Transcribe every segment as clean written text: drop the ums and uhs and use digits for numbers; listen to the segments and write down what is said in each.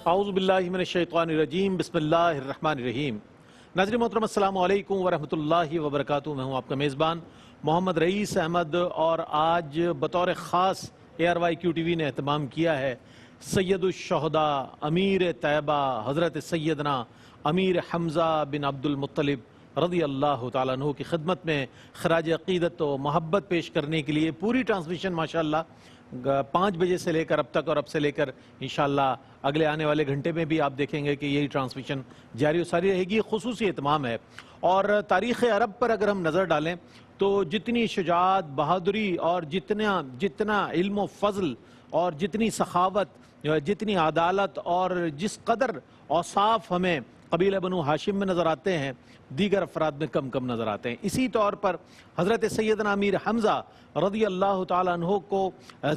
اعوذ باللہ من الشیطان الرجیم بسم اللہ الرحمن الرحیم۔ ناظرین محترم السلام علیکم ورحمۃ اللہ وبرکاتہ۔ میں ہوں آپ کا میزبان محمد رئیس احمد، اور آج بطور خاص ARYQ-TV نے اہتمام کیا ہے سید الشہداء امیر طیبہ حضرت سیدنا امیر حمزہ بن عبد المطلب رضی اللہ تعالیٰ عنہ کی خدمت میں خراج عقیدت و محبت پیش کرنے کے لیے پوری ٹرانسمیشن ماشاءاللہ 5 بجے سے لے کر اب تک، اور اب سے لے کر انشاءاللہ اگلے آنے والے گھنٹے میں بھی آپ دیکھیں گے کہ یہی ٹرانسمیشن جاری و ساری رہے گی۔ خصوصی اہتمام ہے، اور تاریخ عرب پر اگر ہم نظر ڈالیں تو جتنی شجاعت، بہادری اور جتنا علم و فضل اور جتنی سخاوت، جتنی عدالت اور جس قدر اوصاف ہمیں قبیلہ بنو ہاشم میں نظر آتے ہیں، دیگر افراد میں کم کم نظر آتے ہیں۔ اسی طور پر حضرت سیدنا امیر حمزہ رضی اللہ تعالیٰ عنہ کو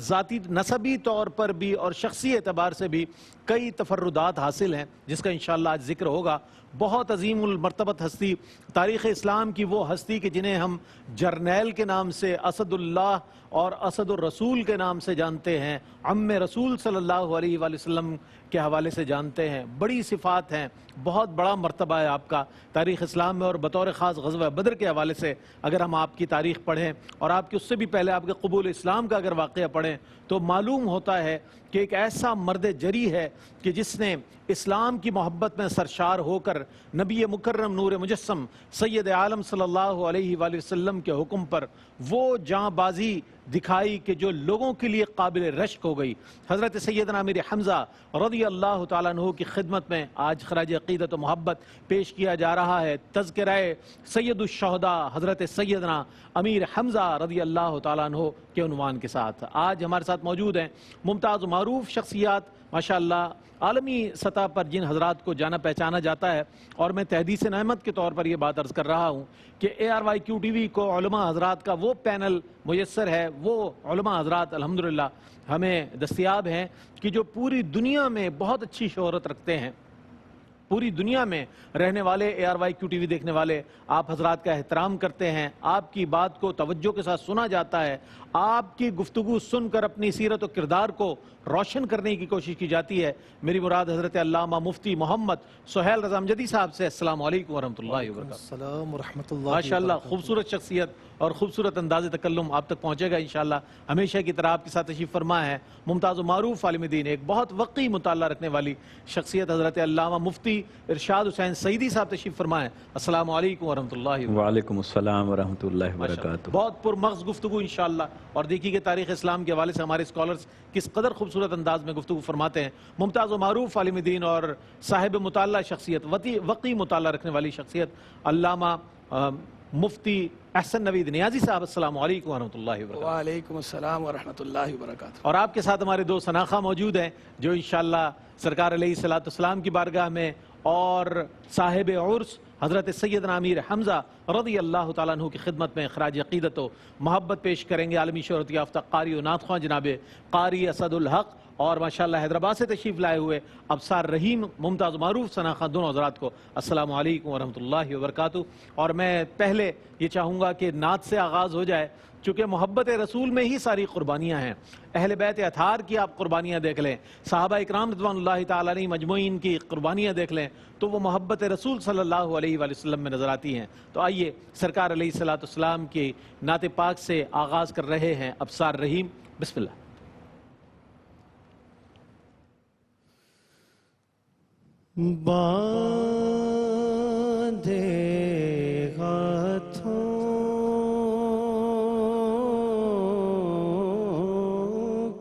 ذاتی نسبی طور پر بھی اور شخصی اعتبار سے بھی کئی تفردات حاصل ہیں، جس کا انشاءاللہ آج ذکر ہوگا۔ بہت عظیم المرتبت ہستی، تاریخ اسلام کی وہ ہستی کہ جنہیں ہم جرنیل کے نام سے، اسد اللہ اور اسد الرسول کے نام سے جانتے ہیں، عم رسول صلی اللہ علیہ وآلہ وسلم کے حوالے سے جانتے ہیں۔ بڑی صفات ہیں، بہت بڑا مرتبہ ہے آپ کا تاریخ اسلام میں، اور بطور خاص غزوہ بدر کے حوالے سے اگر ہم آپ کی تاریخ پڑھیں اور آپ کی اس سے بھی پہلے آپ کے قبول اسلام کا اگر واقعہ پڑھیں تو معلوم ہوتا ہے کہ ایک ایسا مرد جری ہے کہ جس نے اسلام کی محبت میں سرشار ہو کر نبی مکرم نور مجسم سید عالم صلی اللہ علیہ وآلہ وسلم کے حکم پر وہ جاں بازی دکھائی کہ جو لوگوں کے لیے قابل رشک ہو گئی۔ حضرت سیدنا امیر حمزہ رضی اللہ تعالیٰ عنہ کی خدمت میں آج خراج عقیدت و محبت پیش کیا جا رہا ہے تذکرہ سید الشہداء حضرت سیدنا امیر حمزہ رضی اللہ تعالیٰ عنہ کے عنوان کے ساتھ۔ آج ہمارے ساتھ موجود ہیں ممتاز و معروف شخصیات، ماشاءاللہ عالمی سطح پر جن حضرات کو جانا پہچانا جاتا ہے، اور میں تحدیث نعمت کے طور پر یہ بات عرض کر رہا ہوں کہ ARYQ-TV کو علماء حضرات کا وہ پینل میسر ہے، وہ علماء حضرات الحمدللہ ہمیں دستیاب ہیں کہ جو پوری دنیا میں بہت اچھی شہرت رکھتے ہیں۔ پوری دنیا میں رہنے والے ARYQ-TV دیکھنے والے آپ حضرات کا احترام کرتے ہیں، آپ کی بات کو توجہ کے ساتھ سنا جاتا ہے، آپ کی گفتگو سن کر اپنی سیرت و کردار کو روشن کرنے کی کوشش کی جاتی ہے۔ میری مراد حضرت علامہ مفتی محمد سہیل رضا امجدی صاحب سے۔ السلام علیکم ورحمۃ اللہ وبرکاتہ۔ السلام ورحمۃ اللہ ماشاءاللہ خوبصورت شخصیت اور خوبصورت انداز تکلم آپ تک پہنچے گا انشاءاللہ۔ ہمیشہ کی طرح آپ کے ساتھ تشریف فرما ہے ممتاز و معروف عالم دین، ایک بہت وقی مطالعہ رکھنے والی شخصیت حضرت علامہ مفتی ارشاد حسین سعیدی صاحب تشریف فرما ہے۔ السلام علیکم ورحمۃ اللہ وبرکاتہ۔ وعلیکم السلام ورحمۃ اللہ وبرکاتہ۔ بہت پرمغز گفتگو انشاءاللہ، اور دیکھیے کہ تاریخ اسلام کے حوالے سے ہمارے اسکالرز کس قدر خوبصورت انداز میں گفتگو فرماتے ہیں۔ ممتاز و معروف عالم دین اور صاحب مطالعہ شخصیت، وقی مطالعہ رکھنے والی شخصیت علامہ مفتی احسن نوید نیازی صاحب، السلام علیکم ورحمۃ اللہ وبرکاتہ۔ وعلیکم السلام ورحمۃ اللہ وبرکاتہ۔ اور آپ کے ساتھ ہمارے دو شناخہ موجود ہیں جو انشاءاللہ سرکار علیہ السلام کی بارگاہ میں اور صاحب عرس حضرت سیدنا امیر حمزہ رضی اللہ تعالیٰ عنہ کی خدمت میں خراج عقیدت و محبت پیش کریں گے۔ عالمی شہرت یافتہ قاری و نعت خواں جناب قاری اسد الحق، اور ماشاءاللہ حیدرآباد سے تشریف لائے ہوئے ابصار رحیم ممتاز و معروف شناخہ دونوں حضرات کو السلام علیکم ورحمۃ اللہ وبرکاتہ۔ اور میں پہلے یہ چاہوں گا کہ نعت سے آغاز ہو جائے، چونکہ محبت رسول میں ہی ساری قربانیاں ہیں۔ اہل بیت اطہار کی آپ قربانیاں دیکھ لیں، صحابہ اکرام رضوان اللہ تعالیٰ علیہ مجموعین کی قربانیاں دیکھ لیں، تو وہ محبت رسول صلی اللہ علیہ وآلہ وسلم میں نظر آتی ہیں۔ تو آئیے سرکار علیہ السلام کی نعت پاک سے آغاز کر رہے ہیں ابصار رحیم، بسم اللہ۔ باندھے ہاتھوں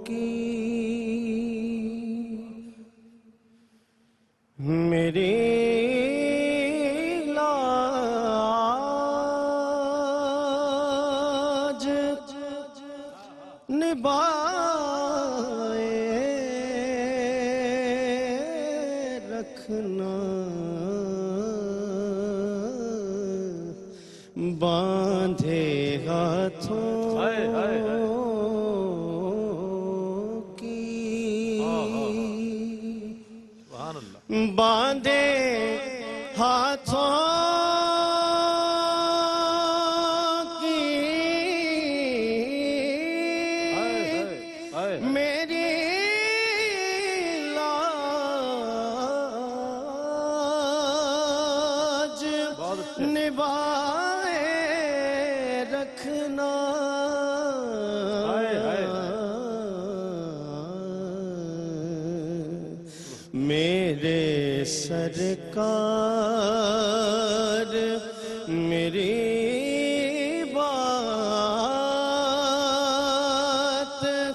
کی میری لاج نبھائے رکھنا، باندھے ہاتھوں کی، باندھے ہاتھوں کی میری لاج شبائے رکھنا میرے سرکار میری بات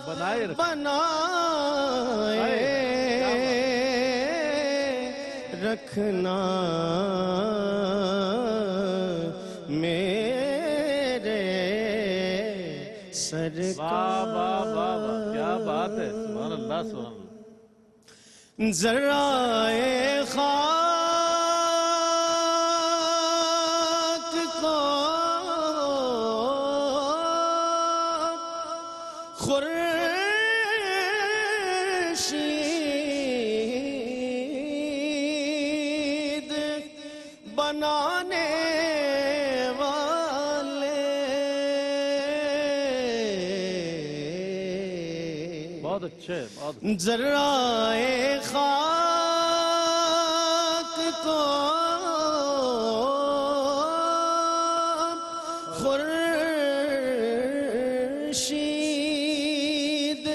بنائے رکھنا میرے سرکار کیا بات ہے سبحان اللہ سبحان اللہ ذرائع خاک کو خورشید بنانے والے بہت اچھے بہت ذرائع خاک کو خورشید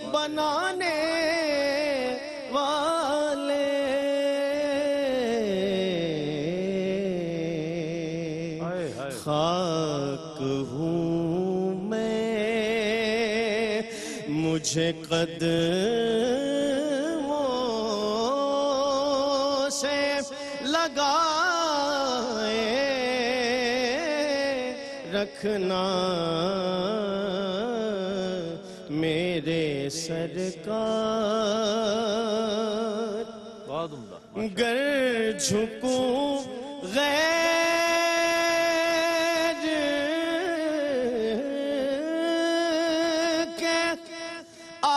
بنانے والے خاک ہوں میں مجھے قدموں سے لگائے رکھنا میرے سرکار بہت عمدہ گر جھکوں غیر کے آگے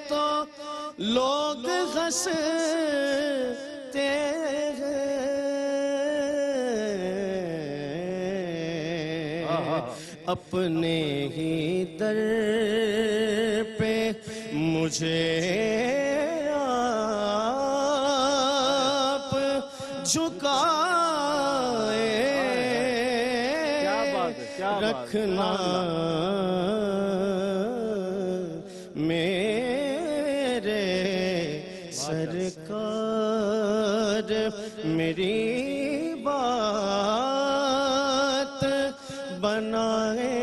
تو لوگ ہنستے ہیں اپنے ہی در پہ مجھے آپ جھکائے رکھنا میرے سرکار میری بات بنائے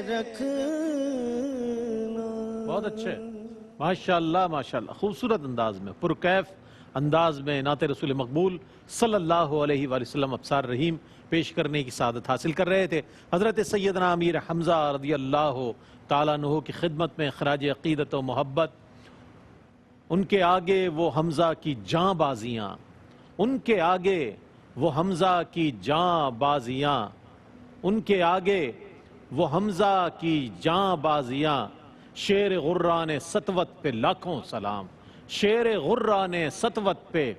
رکھنا بہت اچھے ماشاءاللہ ماشاءاللہ خوبصورت انداز میں پرکیف انداز میں نعت رسول مقبول صلی اللہ علیہ وآلہ وسلم ابصار رحیم پیش کرنے کی سعادت حاصل کر رہے تھے حضرت سیدنا امیر حمزہ رضی اللہ تعالیٰ عنہ کی خدمت میں خراج عقیدت و محبت ان کے آگے وہ حمزہ کی جاں بازیاں ان کے آگے وہ حمزہ کی جاں بازیاں ان کے آگے وہ حمزہ کی جاں بازیاں شیر غران سطوت پہ لاکھوں سلام شیر غران سطوت پہ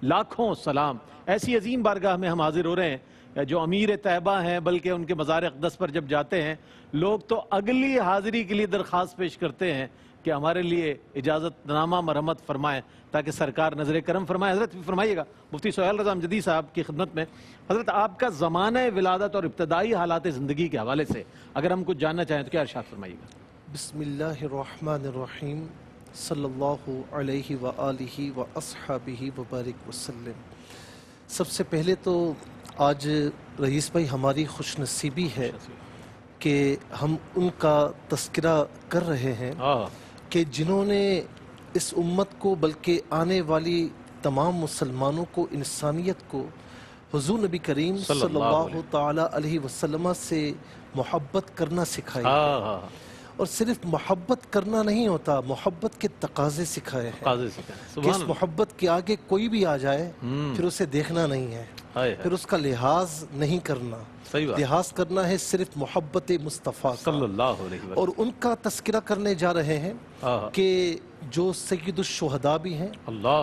لاکھوں سلام ایسی عظیم بارگاہ میں ہم حاضر ہو رہے ہیں جو امیر طیبہ ہیں بلکہ ان کے مزار اقدس پر جب جاتے ہیں لوگ تو اگلی حاضری کے لیے درخواست پیش کرتے ہیں کہ ہمارے لیے اجازت نامہ مرحمت فرمائیں تاکہ سرکار نظر کرم فرمائے حضرت بھی فرمائیے گا مفتی سہیل رضا امجدی صاحب کی خدمت میں حضرت آپ کا زمانہ ولادت اور ابتدائی حالات زندگی کے حوالے سے اگر ہم کچھ جاننا چاہیں تو کیا ارشاد فرمائیے گا بسم اللہ الرحمن الرحیم صلی اللہ علیہ وآلہ واصحابہ وبارک وسلم سب سے پہلے تو آج رئیس بھائی ہماری خوش نصیبی ہے کہ ہم ان کا تذکرہ کر رہے ہیں کہ جنہوں نے اس امت کو بلکہ آنے والی تمام مسلمانوں کو انسانیت کو حضور نبی کریم صلی اللہ تعالی علیہ وسلم سے محبت کرنا سکھائی اور صرف محبت کرنا نہیں ہوتا محبت کے تقاضے سکھائے ہیں کہ اس محبت کے آگے کوئی بھی آ جائے پھر اسے دیکھنا نہیں ہے پھر اس کا لحاظ نہیں کرنا لحاظ کرنا ہے صرف محبت مصطفیٰ صلی اللہ علیہ وسلم اور ان کا تذکرہ کرنے جا رہے ہیں کہ جو سید الشہداء بھی ہیں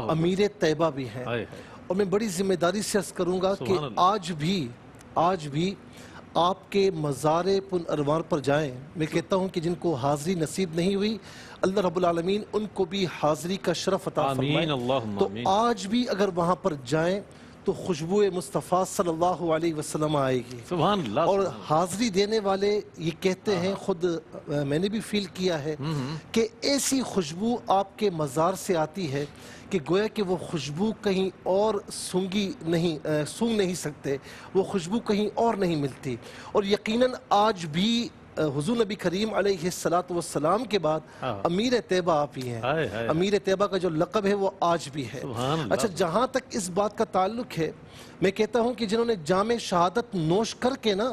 امیر طیبہ بھی ہیں اور میں بڑی ذمہ داری سے عرض کروں گا کہ آج بھی آپ کے مزار پن ارواں پر جائیں. میں کہتا ہوں کہ جن کو حاضری نصیب نہیں ہوئی اللہ رب العالمین ان کو بھی حاضری کا شرف عطا فرمائے. آمین اللہم تو آمین. آج بھی اگر وہاں پر جائیں تو خوشبو مصطفیٰ صلی اللہ علیہ وسلم آئے گی. سبحان اللہ. اور حاضری دینے والے یہ کہتے ہیں, خود میں نے بھی فیل کیا ہے کہ ایسی خوشبو آپ کے مزار سے آتی ہے کہ گویا کہ وہ خوشبو کہیں اور سونگ نہیں سکتے, وہ خوشبو کہیں اور نہیں ملتی. اور یقیناً آج بھی حضور نبی کریم علیہ السلام کے بعد امیر طیبہ آپ ہی ہیں. امیر طیبہ کا جو لقب ہے وہ آج بھی ہے. اچھا, جہاں تک اس بات کا تعلق ہے, میں کہتا ہوں کہ جنہوں نے جام شہادت نوش کر کے نا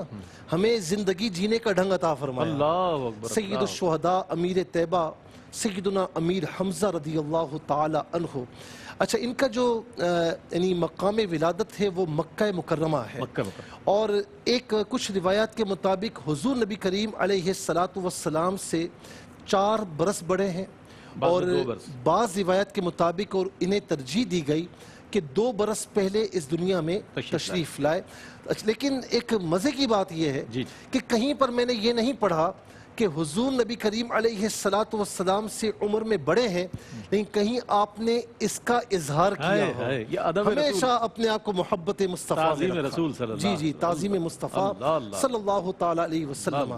ہمیں زندگی جینے کا ڈھنگ عطا فرمایا, اللہ اکبر. سید الشہداء امیر طیبہ سیدنا امیر حمزہ رضی اللہ تعالی عنہ. اچھا, ان کا جو یعنی مقام ولادت ہے وہ مکہ مکرمہ ہے. اور ایک کچھ روایات کے مطابق حضور نبی کریم علیہ السلام سے 4 برس بڑے ہیں, اور بعض روایات کے مطابق اور انہیں ترجیح دی گئی کہ 2 برس پہلے اس دنیا میں تشریف لائے. لیکن ایک مزے کی بات یہ ہے کہ کہیں پر میں نے یہ نہیں پڑھا کہ حضور نبی کریم علیہ السلام سے عمر میں بڑے ہیں, لیکن کہیں آپ نے اس کا اظہار کیا ہو. ہمیشہ اپنے آپ کو محبت مصطفیٰ میں رکھا. جی تعظیم مصطفیٰ صلی اللہ تعالی علیہ وسلم.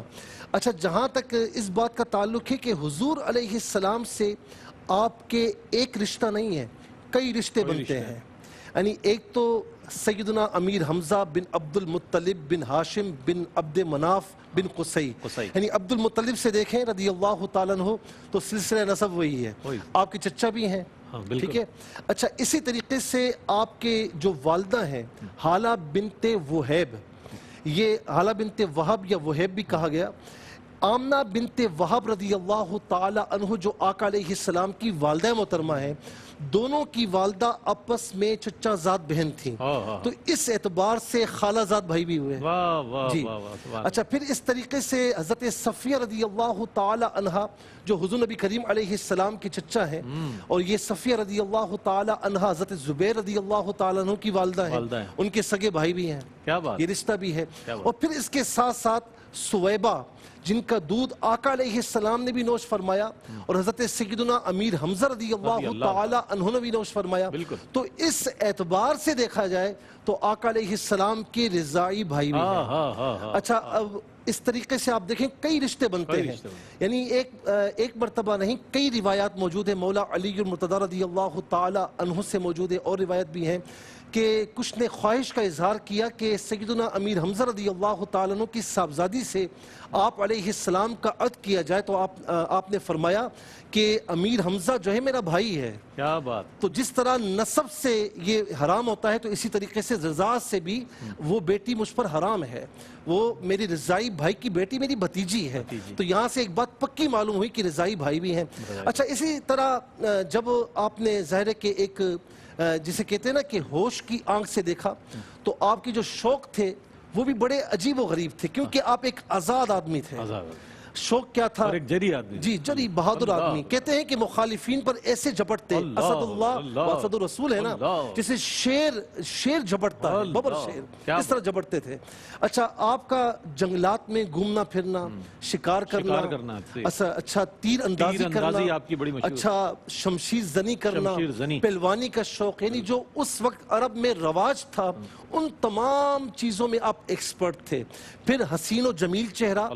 اچھا, جہاں تک اس بات کا تعلق ہے کہ حضور علیہ السلام سے آپ کے ایک رشتہ نہیں ہے, کئی رشتے بنتے ہیں. یعنی ایک تو سیدنا امیر حمزہ بن عبد المطلب بن ہاشم بن عبد مناف بن قصی, یعنی عبد المطلب سے دیکھیں رضی اللہ تعالیٰ عنہ تو سلسلہ نسب وہی ہے, آپ کے چچا بھی ہیں. ٹھیک ہے. اچھا, اسی طریقے سے آپ کے جو والدہ ہیں حالہ بنت وہیب, یہ حالہ بنت وہب یا وہیب بھی کہا گیا, آمنہ بنت وہب رضی اللہ تعالی عنہ جو آقا علیہ السلام کی والدہ محترمہ ہیں, دونوں کی والدہ آپس میں چچا زاد بہن تھیں, تو اس اعتبار سے خالہ زاد بھائی بھی ہوئے. جی. اچھا, پھر اس طریقے سے حضرت صفیہ رضی اللہ تعالی عنہا جو حضور نبی کریم علیہ السلام کی چچا ہیں, اور یہ صفیہ رضی اللہ تعالی عنہا حضرت زبیر رضی اللہ تعالی عنہ کی والدہ ہیں, ان کے سگے بھائی بھی ہیں. یہ رشتہ بھی ہے. اور پھر اس کے ساتھ ساتھ سویبہ جن کا دودھ آقا علیہ السلام نے بھی نوش فرمایا, اور حضرت سیدنا امیر حمزہ رضی اللہ تعالی عنہ نے بھی نوش فرمایا. تو اس اعتبار سے دیکھا جائے تو آقا علیہ السلام کے رضائی بھائی بھی ہیں. اچھا, اب اس طریقے سے آپ دیکھیں کئی رشتے بنتے ہیں, یعنی ایک مرتبہ نہیں, کئی روایات موجود ہیں. مولا علی المرتضیٰ رضی اللہ تعالی عنہ سے موجود ہے, اور روایت بھی ہیں کہ کچھ نے خواہش کا اظہار کیا کہ سیدنا امیر حمزہ رضی اللہ تعالیٰ عنہ کی صاحبزادی سے آپ علیہ السلام کا عہد کیا جائے, تو آپ نے فرمایا کہ امیر حمزہ جو ہے میرا بھائی ہے. کیا بات. تو جس طرح نسب سے یہ حرام ہوتا ہے, تو اسی طریقے سے رضاعت سے بھی وہ بیٹی مجھ پر حرام ہے, وہ میری رضائی بھائی کی بیٹی میری بھتیجی ہے. تو یہاں سے ایک بات پکی معلوم ہوئی کہ رضائی بھائی بھی ہیں. اچھا, اسی طرح جب آپ نے ظاہر ہے کہ ایک جسے کہتے ہیں نا کہ ہوش کی آنکھ سے دیکھا, تو آپ کی جو شوق تھے وہ بھی بڑے عجیب و غریب تھے, کیونکہ آپ ایک آزاد آدمی تھے. شوق کیا تھا؟ ایک جری آدمی. جی, جری بہادر آدمی. کہتے ہیں کہ مخالفین پر ایسے جھپٹتے, اسد اللہ و اسد الرسول ہے نا, جسے شیر جھپٹتا ہے, ببر شیر, اس طرح جھپٹتے تھے. اچھا, آپ کا جنگلات میں گھومنا پھرنا, شکار کرنا, اچھا تیر اندازی کرنا, اچھا شمشیر زنی کرنا, پہلوانی کا شوق, یعنی جو اس وقت عرب میں رواج تھا ان تمام چیزوں میں آپ ایکسپرٹ تھے. پھر حسین و جمیل چہرہ,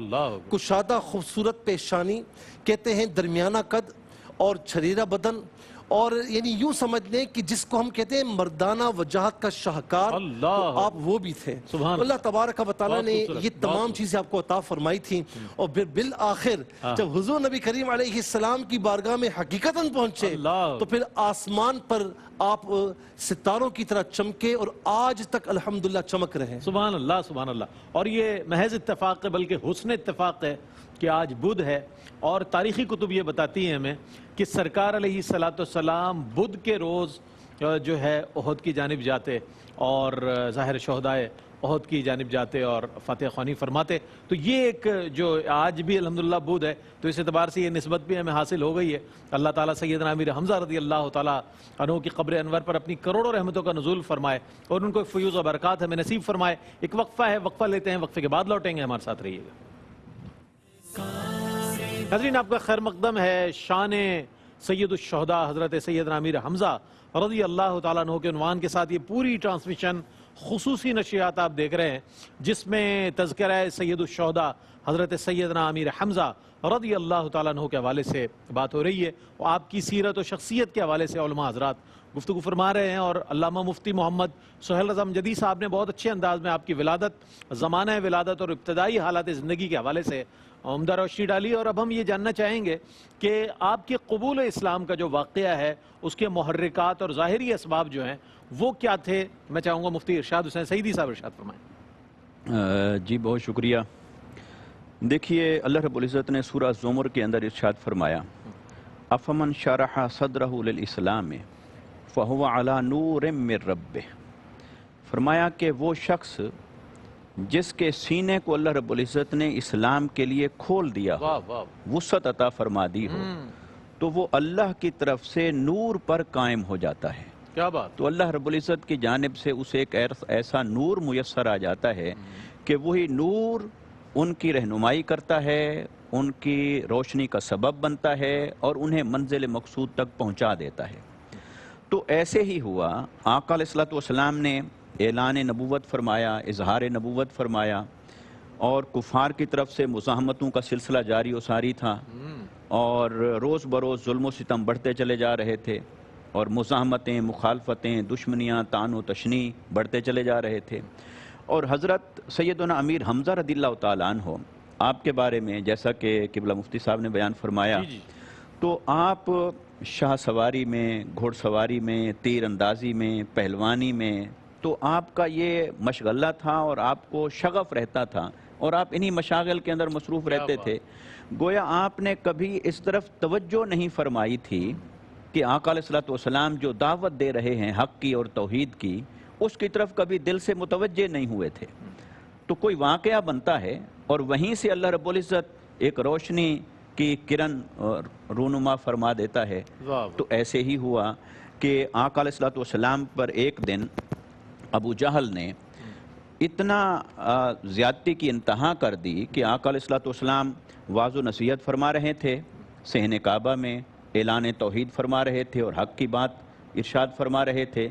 کشادہ خوبصورت پیشانی, کہتے ہیں درمیانہ قد اور چھریرہ بدن, اور یعنی یوں سمجھ لیں کہ جس کو ہم کہتے ہیں مردانہ وجاہت کا شاہکار, آپ وہ بھی تھے. اللہ تبارک و تعالیٰ نے یہ تمام چیزیں آپ کو عطا فرمائی تھیں. اور پھر بالآخر جب حضور نبی کریم علیہ السلام کی بارگاہ میں حقیقتاً پہنچے, تو پھر آسمان پر آپ ستاروں کی طرح چمکے, اور آج تک الحمدللہ چمک رہے ہیں. سبحان اللہ, سبحان اللہ. اور یہ محض اتفاق ہے, بلکہ حسن اتفاق ہے کہ آج بدھ ہے, اور تاریخی کتب یہ بتاتی ہیں ہمیں کہ سرکار علیہ السلام بدھ کے روز جو ہے احد کی جانب جاتے, اور ظاہر شہدائے احد کی جانب جاتے اور فتح خوانی فرماتے. تو یہ ایک جو آج بھی الحمدللہ بود ہے، تو اس اعتبار سے یہ نسبت بھی ہمیں حاصل ہو گئی ہے. اللہ تعالیٰ سیدنا امیر حمزہ رضی اللہ تعالیٰ عنہ کی قبر انور پر اپنی کروڑوں رحمتوں کا نزول فرمائے اور ان کو فیوز و برکات ہمیں نصیب فرمائے. ایک وقفہ ہے، وقفہ لیتے ہیں، وقفے کے بعد لوٹیں گے. ہمارے ساتھ رہیے گا. ناظرین، آپ کا خیر مقدم ہے شان سید الشہداء حضرت سیدنا امیر حمزہ رضی اللہ تعالیٰ عنہ کے عنوان کے ساتھ یہ پوری ٹرانسمیشن خصوصی نشریات آپ دیکھ رہے ہیں، جس میں تذکرہ سید الشہداء حضرت سیدنا امیر حمزہ رضی اللہ تعالیٰ عنہ کے حوالے سے بات ہو رہی ہے، اور آپ کی سیرت و شخصیت کے حوالے سے علماء حضرات گفتگو فرما رہے ہیں. اور علامہ مفتی محمد سہیل رضا امجدی صاحب نے بہت اچھے انداز میں آپ کی ولادت، زمانہ ولادت اور ابتدائی حالات زندگی کے حوالے سے عمدہ روشنی ڈالی. اور اب ہم یہ جاننا چاہیں گے کہ آپ کے قبول اسلام کا جو واقعہ ہے، اس کے محرکات اور ظاہری اسباب جو ہیں وہ کیا تھے. میں چاہوں گا مفتی ارشاد حسین سعیدی صاحب ارشاد فرمائیں. جی بہت شکریہ. دیکھیے، اللہ رب العزت نے سورہ زمر کے اندر ارشاد فرمایا، افمن شرح صدرہ للاسلام فہو علی نور من ربہ. فرمایا کہ وہ شخص جس کے سینے کو اللہ رب العزت نے اسلام کے لیے کھول دیا ہو، وسعت عطا فرما دی ہو، تو وہ اللہ کی طرف سے نور پر قائم ہو جاتا ہے. کیا بات. تو اللہ رب العزت کی جانب سے اسے ایک ایسا نور میسر آ جاتا ہے کہ وہی نور ان کی رہنمائی کرتا ہے، ان کی روشنی کا سبب بنتا ہے اور انہیں منزل مقصود تک پہنچا دیتا ہے. تو ایسے ہی ہوا. آقا علیہ الصلوۃ والسلام نے اعلان نبوت فرمایا، اظہار نبوت فرمایا، اور کفار کی طرف سے مزاحمتوں کا سلسلہ جاری و ساری تھا، اور روز بروز ظلم و ستم بڑھتے چلے جا رہے تھے، اور مزاحمتیں، مخالفتیں، دشمنیاں، طعن و تشنیع بڑھتے چلے جا رہے تھے. اور حضرت سیدنا امیر حمزہ رضی اللہ تعالیٰ عنہ، آپ کے بارے میں جیسا کہ قبلہ مفتی صاحب نے بیان فرمایا، تو آپ شاہ سواری میں، گھوڑ سواری میں، تیر اندازی میں، پہلوانی میں، تو آپ کا یہ مشغلہ تھا اور آپ کو شغف رہتا تھا، اور آپ انہی مشاغل کے اندر مصروف رہتے تھے. گویا آپ نے کبھی اس طرف توجہ نہیں فرمائی تھی کہ آقا علیہ الصلوۃ والسلام جو دعوت دے رہے ہیں حق کی اور توحید کی، اس کی طرف کبھی دل سے متوجہ نہیں ہوئے تھے. تو کوئی واقعہ بنتا ہے اور وہیں سے اللہ رب العزت ایک روشنی کی کرن رونما فرما دیتا ہے. تو ایسے ہی ہوا کہ آقا علیہ الصلوۃ والسلام پر ایک دن ابو جہل نے اتنا زیادتی کی انتہا کر دی کہ آقا علیہ الصلوۃ والسلام واعظ و نصیحت فرما رہے تھے، صحن کعبہ میں اعلان توحید فرما رہے تھے اور حق کی بات ارشاد فرما رہے تھے،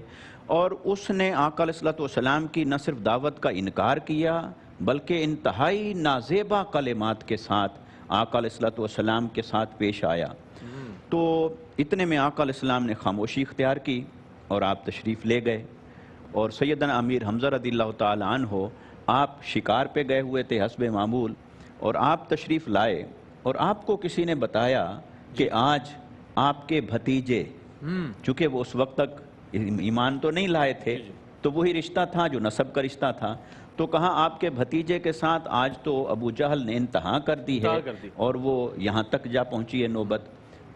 اور اس نے آقا علیہ الصلوۃ والسلام کی نہ صرف دعوت کا انکار کیا بلکہ انتہائی نازیبا کلمات کے ساتھ آقا علیہ الصلوۃ والسلام کے ساتھ پیش آیا. تو اتنے میں آقا علیہ السلام نے خاموشی اختیار کی اور آپ تشریف لے گئے. اور سیدنا امیر حمزہ رضی اللہ تعالیٰ عنہ، آپ شکار پہ گئے ہوئے تھے حسب معمول، اور آپ تشریف لائے، اور آپ کو کسی نے بتایا کہ آج آپ کے بھتیجے، چونکہ وہ اس وقت تک ایمان تو نہیں لائے تھے، تو وہی رشتہ تھا جو نسب کا رشتہ تھا، تو کہا آپ کے بھتیجے کے ساتھ آج تو ابو جہل نے انتہا کر دی ہے اور وہ یہاں تک جا پہنچی ہے نوبت.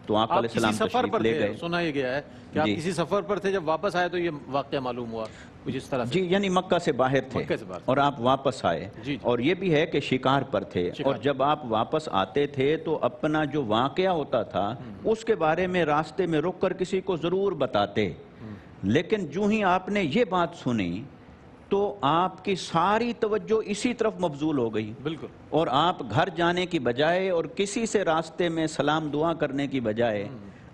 تو آقا علیہ السلام تشریف لے گئے. سنا یہ گیا ہے کہ آپ کسی سفر پر تھے، جب واپس آئے تو یہ واقعہ معلوم ہوا کچھ اس طرح سے. جی، یعنی مکہ سے باہر تھے اور آپ واپس آئے. اور یہ بھی ہے کہ شکار پر تھے، اور جب آپ واپس آتے تھے تو اپنا جو واقعہ ہوتا تھا اس کے بارے میں راستے میں رک کر کسی کو ضرور بتاتے. لیکن جو ہی آپ نے یہ بات سنی تو آپ کی ساری توجہ اسی طرف مبذول ہو گئی. بالکل. اور آپ گھر جانے کی بجائے اور کسی سے راستے میں سلام دعا کرنے کی بجائے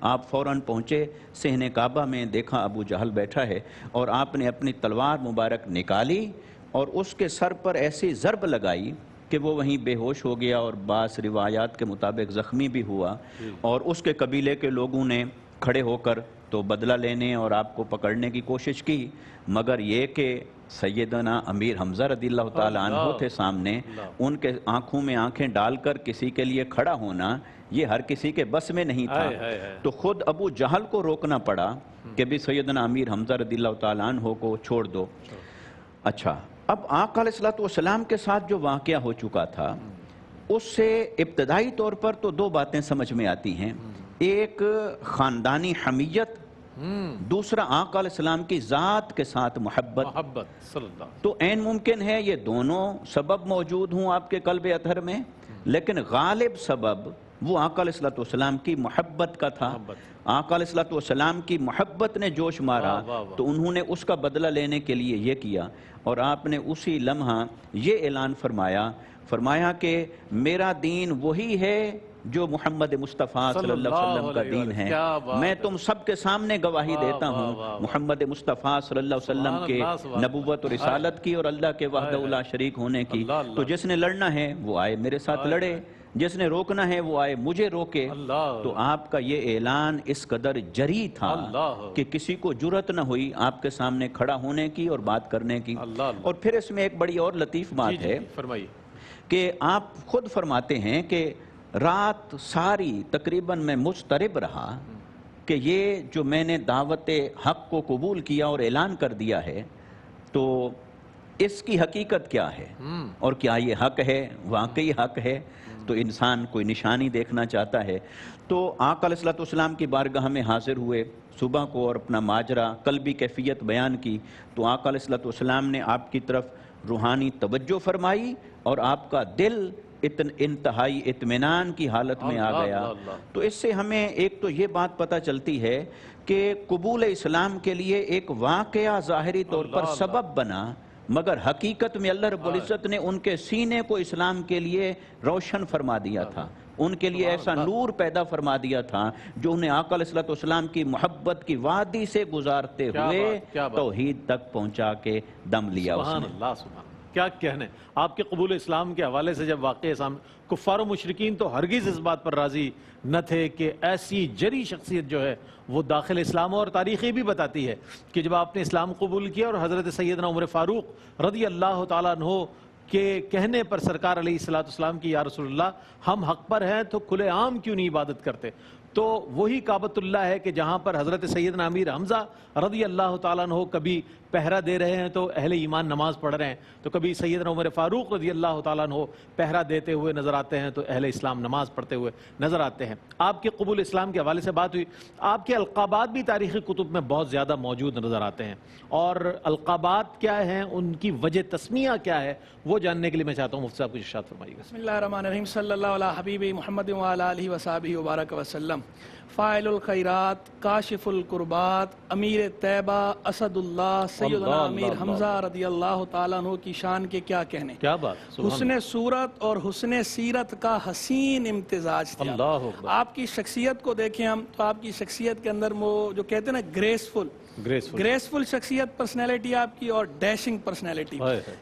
آپ فوراً پہنچے صحن کعبہ میں. دیکھا ابو جہل بیٹھا ہے، اور آپ نے اپنی تلوار مبارک نکالی اور اس کے سر پر ایسی ضرب لگائی کہ وہ وہیں بے ہوش ہو گیا، اور بعض روایات کے مطابق زخمی بھی ہوا. اور اس کے قبیلے کے لوگوں نے کھڑے ہو کر تو بدلہ لینے اور آپ کو پکڑنے کی کوشش کی، مگر یہ کہ سیدنا امیر حمزہ رضی اللہ تعالیٰ عنہ تھے سامنے، ان کے آنکھوں میں آنکھیں ڈال کر کسی کے لیے کھڑا ہونا یہ ہر کسی کے بس میں نہیں تھا. تو خود ابو جہل کو روکنا پڑا کہ بھی سیدنا امیر حمزہ رضی اللہ تعالیٰ عنہ کو چھوڑ دو. اچھا، اب آقا علیہ الصلوۃ والسلام کے ساتھ جو واقعہ ہو چکا تھا اس سے ابتدائی طور پر تو دو باتیں سمجھ میں آتی ہیں. ایک خاندانی حمیت دوسرا آقا علیہ السلام کی ذات کے ساتھ محبت محبت صلی اللہ علیہ تو عین ممکن ہے یہ دونوں سبب موجود ہوں آپ کے قلب اطہر میں، لیکن غالب سبب وہ آقا علیہ السلام کی محبت کا تھا۔ آقا علیہ السلام کی محبت نے جوش مارا تو انہوں نے اس کا بدلہ لینے کے لیے یہ کیا، اور آپ نے اسی لمحہ یہ اعلان فرمایا کہ میرا دین وہی ہے جو محمد مصطفیٰ صلی اللہ علیہ وسلم کا دین ہے۔ میں تم سب کے سامنے گواہی دیتا ہوں محمد مصطفیٰ صلی اللہ علیہ وسلم کے نبوت و رسالت کی اور اللہ کے وحدہ لا شریک ہونے کی۔ تو جس نے لڑنا ہے وہ آئے میرے ساتھ لڑے، جس نے روکنا ہے وہ آئے مجھے روکے۔ تو آپ کا یہ اعلان اس قدر جری تھا کہ کسی کو جرأت نہ ہوئی آپ کے سامنے کھڑا ہونے کی اور بات کرنے کی۔ اور پھر اس میں ایک بڑی اور لطیف بات ہے کہ آپ خود فرماتے ہیں کہ رات ساری تقریباً میں مضطرب رہا کہ یہ جو میں نے دعوت حق کو قبول کیا اور اعلان کر دیا ہے تو اس کی حقیقت کیا ہے، اور کیا یہ حق ہے، واقعی حق ہے؟ تو انسان کوئی نشانی دیکھنا چاہتا ہے۔ تو آقا علیہ السلام کی بارگاہ میں حاضر ہوئے صبح کو اور اپنا ماجرا قلبی کیفیت بیان کی، تو آقا علیہ السلام نے آپ کی طرف روحانی توجہ فرمائی اور آپ کا دل انتہائی اطمینان کی حالت میں آ گیا۔ تو اس سے ہمیں ایک تو یہ بات پتہ چلتی ہے کہ قبول اسلام کے لیے ایک واقعہ ظاہری طور پر سبب بنا، مگر حقیقت میں اللہ رب العزت نے ان کے سینے کو اسلام کے لیے روشن فرما دیا تھا، ان کے لیے ایسا نور پیدا فرما دیا تھا جو انہیں آقا علیہ السلام کی محبت کی وادی سے گزارتے ہوئے توحید تک پہنچا کے دم لیا اس نے۔ اللہ سبحان، کیا کہنے آپ کے قبول اسلام کے حوالے سے جب واقعہ سامنے، کفار و مشرکین تو ہرگز اس بات پر راضی نہ تھے کہ ایسی جری شخصیت جو ہے وہ داخل اسلام، اور تاریخی بھی بتاتی ہے کہ جب آپ نے اسلام قبول کیا اور حضرت سیدنا عمر فاروق رضی اللہ تعالیٰ عنہ کے کہنے پر سرکار علیہ السلام کی یا رسول اللہ ہم حق پر ہیں تو کھلے عام کیوں نہیں عبادت کرتے، تو وہی کعبۃ اللہ ہے کہ جہاں پر حضرت سیدنا امیر حمزہ رضی اللہ تعالیٰ عنہ کبھی پہرا دے رہے ہیں تو اہل ایمان نماز پڑھ رہے ہیں، تو کبھی سیدنا عمر فاروق رضی اللہ تعالیٰ عنہ پہرا دیتے ہوئے نظر آتے ہیں تو اہل اسلام نماز پڑھتے ہوئے نظر آتے ہیں۔ آپ کے قبول اسلام کے حوالے سے بات ہوئی، آپ کے القابات بھی تاریخی کتب میں بہت زیادہ موجود نظر آتے ہیں، اور القابات کیا ہیں، ان کی وجہ تسمیہ کیا ہے، وہ جاننے کے لیے میں چاہتا ہوں مفتی صاحب کچھ ارشاد فرمائیے گا۔ بسم اللہ الرحمن الرحیم، صلی اللہ علیہ حبیب محمد وعلی آلہ وصحبہ وبارک وسلم۔ فاعل الخیرات، کاشف القربات، امیر طیبہ، اسد اللہ، سیدنا امیر حمزہ رضی اللہ تعالیٰ عنہ کی شان کے کیا کہنے، کیا بات، حسن صورت اور حسن سیرت کا حسین امتزاج تھا۔ اللہ اکبر۔ آپ کی شخصیت کو دیکھیں ہم تو آپ کی شخصیت کے اندر وہ جو کہتے ہیں نا گریسفل شخصیت پرسنالٹی آپ کی، اور ڈیشنگ پرسنالٹی۔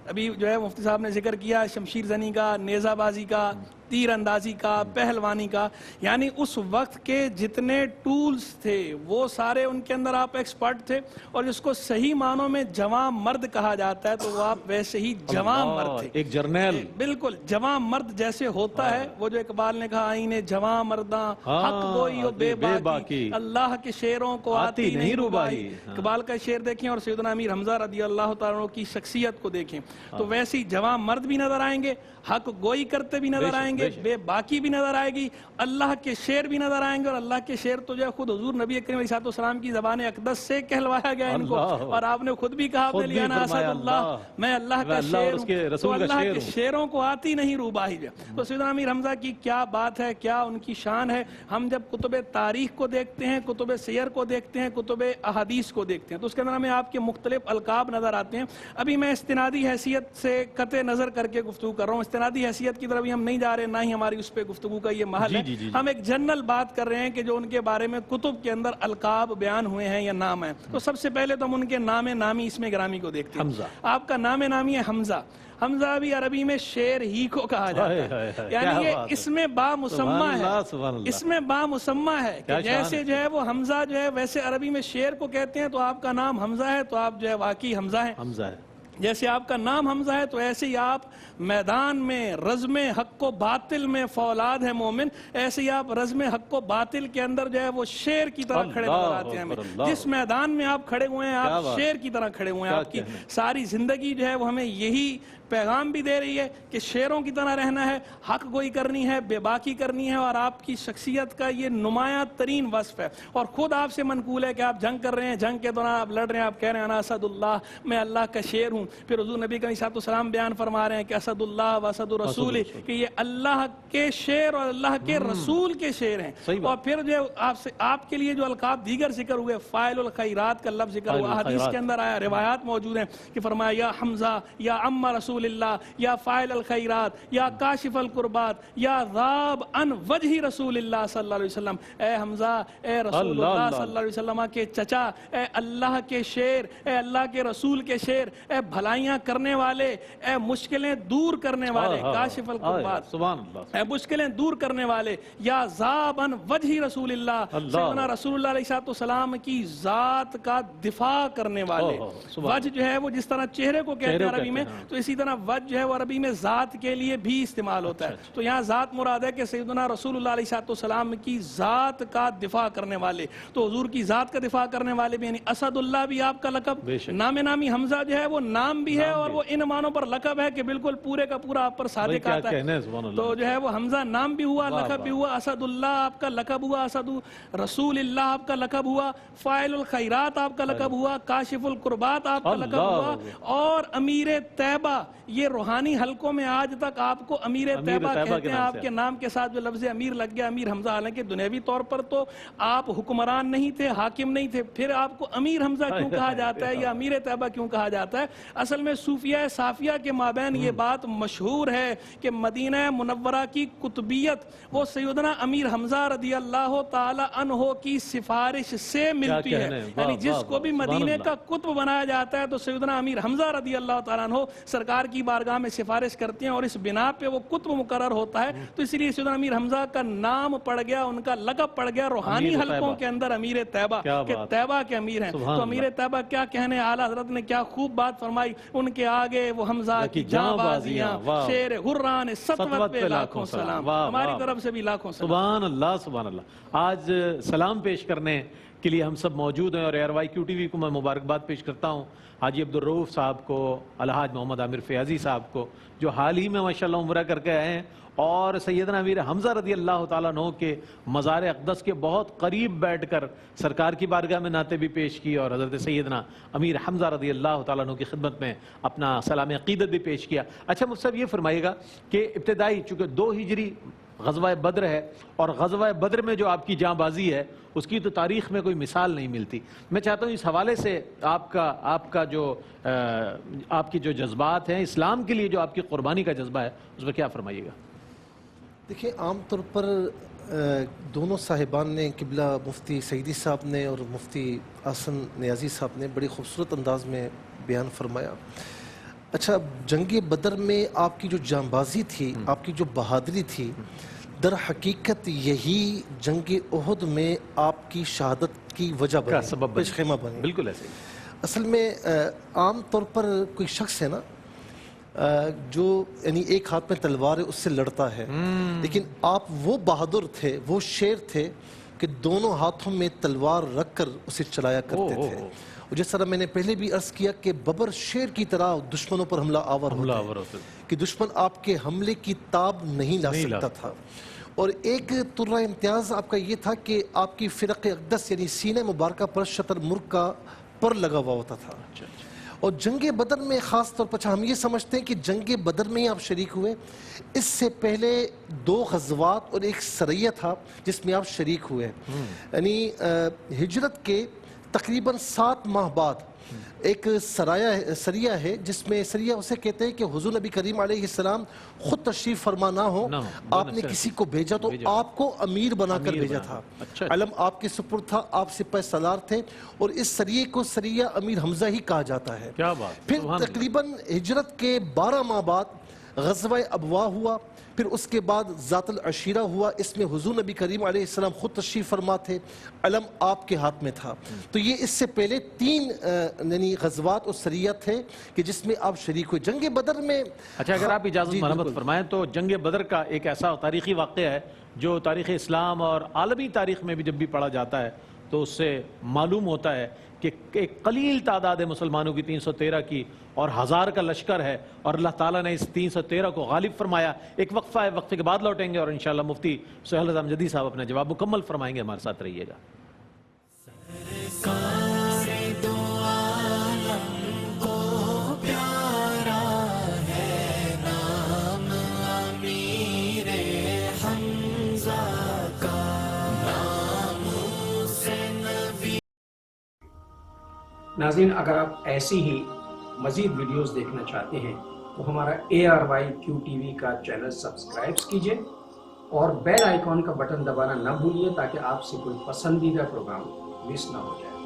ابھی جو ہے مفتی صاحب نے ذکر کیا شمشیر زنی کا، نیزہ بازی کا، تیر اندازی کا، پہلوانی کا، یعنی اس وقت کے جتنے ٹولز تھے وہ سارے ان کے اندر آپ ایکسپرٹ تھے، اور جس کو صحیح معنوں میں جوان مرد کہا جاتا ہے تو وہ آپ ویسے ہی جوان مرد تھے، ایک جرنیل، بالکل جوان مرد جیسے ہوتا ہے۔ وہ جو اقبال نے کہا آئینے جوان مرداں حق گوئی و بے باکی، اللہ کے شعروں کو آتی نہیں روبائی۔ اقبال کا شعر دیکھیں اور سیدنا امیر حمزہ رضی اللہ تعالیٰ عنہ کی شخصیت کو دیکھیں تو ویسی جوان مرد بھی نظر آئیں گے، حق گوئی کرتے بھی نظر آئیں گے، بے باکی بھی نظر آئے گی، اللہ کے شعر بھی نظر آئیں گے، اور اللہ کے شعر تو جو ہے خود حضور نبی کریم علیہ السلام کی زبان اقدس سے کہلوایا گیا ان کو، اور آپ نے خود بھی کہا اسد اللہ، میں اللہ کا شعر ہوں، تو اللہ کے شعروں کو آتی نہیں روباہی۔ تو سیدنا امیر حمزہ کی کیا بات ہے، کیا ان کی شان ہے۔ ہم جب کتب تاریخ کو دیکھتے ہیں، کتب سیر کو دیکھتے ہیں، کتب احادیث کو دیکھتے ہیں تو اس کے اندر ہمیں آپ کے مختلف القاب نظر آتے ہیں۔ ابھی میں استنادی حیثیت سے قطع نظر کر کے گفتگو کر رہا ہوں، استنادی حیثیت کی طرف ہم نہیں جا رہے، نہ ہی ہماری اس پہ گفتگو کا یہ محل ہے۔ ہم ایک جنرل بات کر رہے ہیں کہ جو ان کے بارے میں کتب کے اندر القاب بیان ہوئے ہیں یا نام ہیں، تو سب سے پہلے تو ہم ان کے نام نامی اسم گرامی کو دیکھتے ہیں۔ آپ کا نام نامی ہے حمزہ۔ حمزہ بھی عربی میں شیر ہی کو کہا جاتا ہے، یعنی یہ اس میں با مسمہ ہے، اس میں با مسمہ ہے کہ جیسے جو ہے وہ حمزہ جو ہے ویسے عربی میں شیر کو کہتے ہیں، تو آپ کا نام حمزہ ہے تو آپ جو ہے واقعی حمزہ ہیں۔ جیسے آپ کا نام حمزہ ہے تو ایسے ہی آپ میدان میں رزم حق و باطل میں فولاد ہے مومن، ایسے ہی آپ رزم حق و باطل کے اندر جو ہے وہ شیر کی طرح کھڑے نظر آتے ہیں ہمیں۔ جس میدان میں آپ کھڑے ہوئے ہیں آپ شیر کی طرح کھڑے ہوئے ہیں۔ آپ کی ساری زندگی جو ہے وہ ہمیں یہی پیغام بھی دے رہی ہے کہ شیروں کی طرح رہنا ہے، حق گوئی کرنی ہے، بے باکی کرنی ہے، اور آپ کی شخصیت کا یہ نمایاں ترین وصف ہے۔ اور خود آپ سے منقول ہے کہ آپ جنگ کر رہے ہیں، جنگ کے دوران آپ لڑ رہے ہیں، آپ کہہ رہے ہیں انا اسد اللہ، میں اللہ کا شیر ہوں۔ پھر حضور نبی علیہ السلام بیان فرما رہے ہیں کہ اسد اللہ و اسد الرسول، کہ یہ اللہ کے شیر اور اللہ کے رسول کے شیر ہیں۔ اور پھر جو آپ کے لیے جو القاب دیگر ذکر ہوئے، فاعل الخیرات کا لفظ ذکر ہوا، حدیث کے اندر آیا، روایات موجود ہیں کہ فرمایا یا حمزہ یا ام رسول اللہ یا فاعل الخیرات یا کاشف القربات یا ذاب عن وجہ رسول اللہ صلی اللہ علیہ وسلم، اے حمزہ، اے رسول اللہ صلی اللہ علیہ وسلم کے چچا، اے اللہ کے شیر، اے اللہ کے رسول کے شیر، اے بھلائیاں کرنے والے، اے مشکلیں دور کرنے والے، کاشف القربات، اے مشکلیں دور کرنے والے، یا ذاب عن وجہ رسول اللہ، سیدنا رسول اللہ علیہ السلام کی ذات کا دفاع کرنے والے۔ وجہ جو ہے وہ جس طرح چہرے کو کہتے ہیں عربی میں، تو اسی طرح وجہ جو ہے وہ عربی میں ذات کے لیے بھی استعمال ہوتا ہے۔ تو یہاں ذات مراد ہے کہ سیدنا رسول اللہ علیہ السلام کی ذات کا دفاع کرنے والے۔ تو حضور کی ذات کا دفاع کرنے والے بھی، یعنی اسد اللہ بھی آپ کا لقب، نام نامی حمزہ جو ہے وہ نام بھی ہے اور وہ ان معنوں پر لقب ہے کہ بالکل پورے کا پورا آپ پر صادق آتا ہے۔ تو جو ہے وہ حمزہ نام بھی ہوا، لقب بھی ہوا، اسد اللہ آپ کا لقب ہوا، اسد رسول اللہ آپ کا لقب ہوا، فاعل الخیرات آپ کا لقب ہوا، کاشف القربات آپ کا لقب ہوا، اور امیر طیبہ، یہ روحانی حلقوں میں آج تک آپ کو امیر طیبہ کہتے ہیں۔ آپ کے نام کے ساتھ جو لفظ امیر لگ گیا، امیر حمزہ، حالانکہ دنیاوی طور پر تو آپ حکمران نہیں تھے، حاکم نہیں تھے، پھر آپ کو امیر حمزہ کیوں کہا جاتا ہے یا امیر طیبہ کیوں کہا جاتا ہے؟ اصل میں صوفیہ صافیہ کے مابین یہ بات مشہور ہے کہ مدینہ منورہ کی قطبیت وہ سیدنا امیر حمزہ رضی اللہ تعالی عنہ کی سفارش سے ملتی ہے۔ یعنی جس کو بھی مدینہ کا قطب بنایا جاتا ہے تو سیدنا امیر حمزہ رضی اللہ تعالیٰ عنہ سرکار کی بارگاہ میں سفارش کرتے ہیں، اور اس بنا پہ وہ قطب مقرر ہوتا ہے۔ تو اس لیے سیدنا امیر حمزہ کا نام پڑ گیا، ان کا لقب پڑ گیا روحانی حلقوں کے اندر امیر طیبہ، کہ طیبہ کے امیر ہیں۔ تو امیر طیبہ کیا کہنے، اعلیٰ حضرت نے کیا خوب بات فرمائی، ان کے آگے وہ حمزہ کی جاں بازیاں، شیر غران سطوت پہ لاکھوں سلام، ہماری طرف سے بھی لاکھوں سلام۔ سبحان اللہ، سبحان اللہ۔ آج سلام پیش کرنے کے لیے ہم سب موجود ہیں، اور ARYQ TV کو میں مبارکباد پیش کرتا ہوں حاجی عبدالرؤوف صاحب کو، الحاج محمد عامر فیاضی صاحب کو، جو حال ہی میں ماشاءاللہ عمرہ کر کے آئے ہیں، اور سیدنا امیر حمزہ رضی اللہ تعالیٰ عنہ کے مزار اقدس کے بہت قریب بیٹھ کر سرکار کی بارگاہ میں نعتیں بھی پیش کی، اور حضرت سیدنا امیر حمزہ رضی اللہ تعالیٰ عنہ کی خدمت میں اپنا سلام عقیدت بھی پیش کیا۔ اچھا مجھ سے یہ فرمائیے گا کہ ابتدائی چونکہ 2 ہجری غزوہ بدر ہے، اور غزوہ بدر میں جو آپ کی جاں بازی ہے اس کی تو تاریخ میں کوئی مثال نہیں ملتی۔ میں چاہتا ہوں اس حوالے سے آپ کی جو جذبات ہیں اسلام کے لیے، جو آپ کی قربانی کا جذبہ ہے، اس پر کیا فرمائیے گا؟ دیکھیں، عام طور پر دونوں صاحبان نے، قبلہ مفتی سعیدی صاحب نے اور مفتی احسن نیازی صاحب نے بڑی خوبصورت انداز میں بیان فرمایا۔ اچھا، جنگ بدر میں آپ کی جو جاں بازی تھی، آپ کی جو بہادری تھی، در حقیقت یہی جنگ احد میں آپ کی شہادت کی وجہ بنی، پیش خیمہ بنی۔ بالکل ایسے ہی۔ اصل میں عام طور پر کوئی شخص ہے نا جو یعنی ایک ہاتھ میں تلوار ہے، اس سے لڑتا ہے، لیکن آپ وہ بہادر تھے، وہ شیر تھے کہ دونوں ہاتھوں میں تلوار رکھ کر اسے چلایا کرتے تھے۔ اور جس طرح میں نے پہلے بھی عرض کیا کہ ببر شیر کی طرح دشمنوں پر حملہ آور ہوتے کہ دشمن آپ کے حملے کی تاب نہیں لا سکتا تھا۔ اور ایک طرح امتیاز آپ کا یہ تھا کہ آپ کی فرق اقدس یعنی سینہ مبارکہ پر شطر مرغ کا پر لگا ہوا ہوتا تھا۔ اور جنگ بدر میں خاص طور پر ہم یہ سمجھتے ہیں کہ جنگ بدر میں ہی آپ شریک ہوئے، اس سے پہلے 2 غزوات اور ایک سریہ تھا جس میں آپ شریک ہوئے، یعنی ہجرت کے تقریباً 7 ماہ بعد ایک سریہ ہے، جس میں سریہ اسے کہتے ہیں کہ حضور نبی کریم علیہ السلام خود تشریف فرما نہ ہو، آپ نے کسی کو بھیجا تو آپ کو امیر بنا کر بھیجا تھا، علم آپ کے سپرد تھا، آپ سپہ سالار تھے، اور اس سریہ کو سریہ امیر حمزہ ہی کہا جاتا ہے۔ پھر تقریباً ہجرت کے 12 ماہ بعد غزوہ ابواء ہوا، پھر اس کے بعد ذات العشیرہ ہوا، اس میں حضور نبی کریم علیہ السلام خود تشریف فرما تھے، علم آپ کے ہاتھ میں تھا. تو یہ اس سے پہلے 3 یعنی غزوات اور سریہ تھے کہ جس میں آپ شریک ہوئے. جنگ بدر میں اچھا اگر آپ اجازت مرحمت فرمائیں تو جنگ بدر کا ایک ایسا تاریخی واقعہ ہے جو تاریخ اسلام اور عالمی تاریخ میں بھی جب بھی پڑھا جاتا ہے تو اس سے معلوم ہوتا ہے کہ ایک قلیل تعداد ہے مسلمانوں کی 313 کی اور 1000 کا لشکر ہے اور اللہ تعالیٰ نے اس 313 کو غالب فرمایا. ایک وقفہ ہے، وقفے کے بعد لوٹیں گے اور انشاءاللہ مفتی سہیل رضا امجدی صاحب اپنا جواب مکمل فرمائیں گے. ہمارے ساتھ رہیے گا. ناظرین، اگر آپ ایسی ہی مزید ویڈیوز دیکھنا چاہتے ہیں تو ہمارا ARYQ-TV کا چینل سبسکرائب کیجئے اور بیل آئیکن کا بٹن دبانا نہ بھولیے تاکہ آپ سے کوئی پسندیدہ پروگرام مس نہ ہو جائے.